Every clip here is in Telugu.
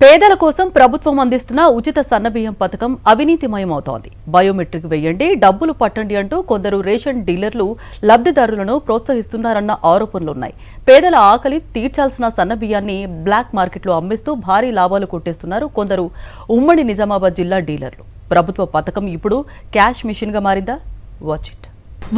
పేదల కోసం ప్రభుత్వం అందిస్తున్న ఉచిత సన్నబియ్యం పథకం అవినీతిమయమవుతోంది. బయోమెట్రిక్ వేయండి, డబ్బులు పట్టండి అంటూ కొందరు రేషన్ డీలర్లు లబ్ధిదారులను ప్రోత్సహిస్తున్నారన్న ఆరోపణలున్నాయి. పేదల ఆకలి తీర్చాల్సిన సన్నబియ్యాన్ని బ్లాక్ మార్కెట్లో అమ్మేస్తూ భారీ లాభాలు కొట్టేస్తున్నారు కొందరు ఉమ్మడి నిజామాబాద్ జిల్లా డీలర్లు. ప్రభుత్వ పథకం ఇప్పుడు క్యాష్ మిషన్ గా మారిందా? Watch it.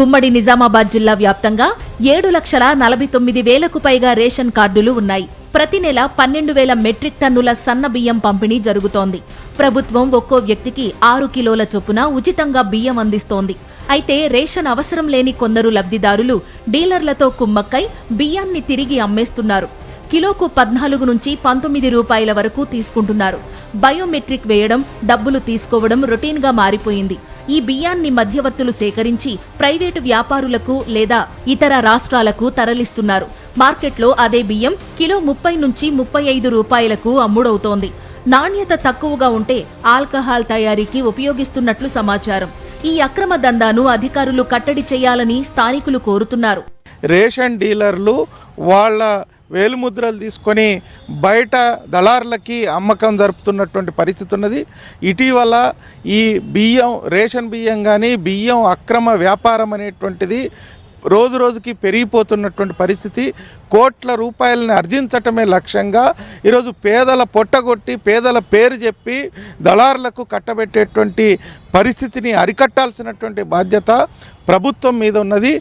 ఉమ్మడి నిజామాబాద్ జిల్లా వ్యాప్తంగా 7,49,000కు పైగా రేషన్ కార్డులు ఉన్నాయి. ప్రతి నెల 12,000 మెట్రిక్ టన్నుల సన్న బియ్యం పంపిణీ జరుగుతోంది. ప్రభుత్వం ఒక్కో వ్యక్తికి 6 కిలోల చొప్పున ఉచితంగా బియ్యం అందిస్తోంది. అయితే రేషన్ అవసరం లేని కొందరు లబ్ధిదారులు డీలర్లతో కుమ్మక్కై బియ్యాన్ని తిరిగి అమ్మేస్తున్నారు. కిలోకు 14 నుంచి 19 రూపాయల వరకు తీసుకుంటున్నారు. బయోమెట్రిక్ వేయడం, డబ్బులు తీసుకోవడం రొటీన్గా మారిపోయింది. ఈ బియ్యాన్ని మధ్యవర్తులు సేకరించి ప్రైవేటు వ్యాపారులకు లేదా ఇతర రాష్ట్రాలకు తరలిస్తున్నారు. మార్కెట్లో అదే బియ్యం కిలో 30 నుంచి 35 రూపాయలకు అమ్ముడవుతోంది. నాణ్యత తక్కువగా ఉంటే ఆల్కహాల్ తయారీకి ఉపయోగిస్తున్నట్లు సమాచారం. ఈ అక్రమ దందాను అధికారులు కట్టడి చేయాలని స్థానికులు కోరుతున్నారు. రేషన్ డీలర్లు వాళ్ళ వేలుముద్రలు తీసుకొని బయట దళారులకి అమ్మకం జరుపుతున్నటువంటి పరిస్థితి ఉన్నది. ఇటీవల ఈ బియ్యం, రేషన్ బియ్యం కానీ బియ్యం అక్రమ వ్యాపారం అనేటువంటిది రోజు రోజుకి పెరిగిపోతున్నటువంటి పరిస్థితి. కోట్ల రూపాయలని ఆర్జించటమే లక్ష్యంగా ఈరోజు పేదల పొట్టగొట్టి పేదల పేరు చెప్పి దళారులకు కట్టబెట్టేటువంటి పరిస్థితిని అరికట్టాల్సినటువంటి బాధ్యత ప్రభుత్వం మీద ఉన్నది.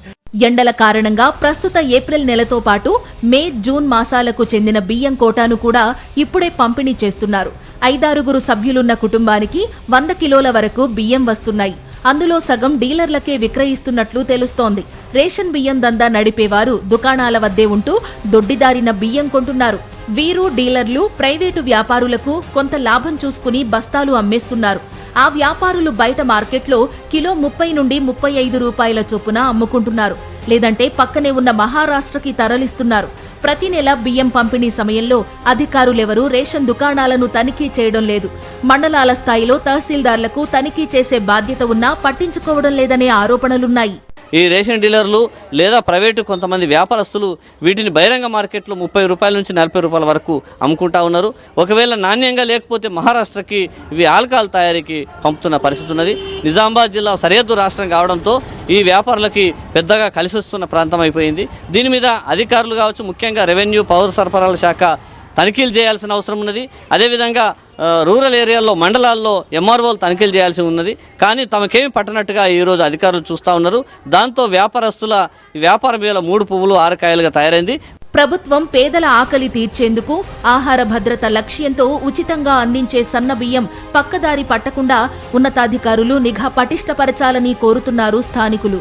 ఎండల కారణంగా ప్రస్తుత ఏప్రిల్ నెలతో పాటు మే, జూన్ మాసాలకు చెందిన బియ్యం కోటాను కూడా ఇప్పుడే పంపిణీ చేస్తున్నారు. 5-6 సభ్యులున్న కుటుంబానికి 100 కిలోల వరకు బియ్యం వస్తున్నాయి. అందులో సగం డీలర్లకే విక్రయిస్తున్నట్లు తెలుస్తోంది. రేషన్ బియ్యం దందా నడిపేవారు దుకాణాల వద్దే ఉంటూ దొడ్డిదారిన బియ్యం కొంటున్నారు. వీరు డీలర్లు ప్రైవేటు వ్యాపారులకు కొంత లాభం చూసుకుని బస్తాలు అమ్మేస్తున్నారు. ఆ వ్యాపారులు బయట మార్కెట్లో కిలో 30 నుండి 35 రూపాయల చొప్పున అమ్ముకుంటున్నారు. లేదంటే పక్కనే ఉన్న మహారాష్ట్రకి తరలిస్తున్నారు. ప్రతి నెల బియ్యం పంపిణీ సమయంలో అధికారులెవరూ రేషన్ దుకాణాలను తనిఖీ చేయడం లేదు. మండలాల స్థాయిలో తహసీల్దార్లకు తనిఖీ చేసే బాధ్యత ఉన్నా పట్టించుకోవడం లేదనే ఆరోపణలున్నాయి. ఈ రేషన్ డీలర్లు లేదా ప్రైవేటు కొంతమంది వ్యాపారస్తులు వీటిని బహిరంగ మార్కెట్లో 30 రూపాయల నుంచి 40 రూపాయల వరకు అమ్ముకుంటా ఉన్నారు. ఒకవేళ నాణ్యంగా లేకపోతే మహారాష్ట్రకి ఇవి ఆల్కహాల్ తయారీకి పంపుతున్న పరిస్థితి ఉన్నది. నిజామాబాద్ జిల్లా సరిహద్దు రాష్ట్రం కావడంతో ఈ వ్యాపారులకి పెద్దగా కలిసి వస్తున్న ప్రాంతం అయిపోయింది. దీని మీద అధికారులు కావచ్చు, ముఖ్యంగా రెవెన్యూ, పౌర సరఫరాల శాఖ తనిఖీలు చేయాల్సిన అవసరం ఉన్నది. అదేవిధంగా రూరల్ ఏరియాల్లో, మండలాల్లో ఎంఆర్ఓలు తనిఖీలు చేయాల్సి ఉన్నది. కానీ తమకేమి పట్టనట్టుగా ఈరోజు అధికారులు చూస్తూ ఉన్నారు. దాంతో వ్యాపారస్తుల వ్యాపారం వేళ 3 పువ్వులు 6 కాయలుగా తయారైంది. ప్రభుత్వం పేదల ఆకలి తీర్చేందుకు ఆహార భద్రత లక్ష్యంతో ఉచితంగా అందించే సన్న బియ్యం పక్కదారి పట్టకుండా ఉన్నతాధికారులు నిఘా పటిష్టపరచాలని కోరుతున్నారు స్థానికులు.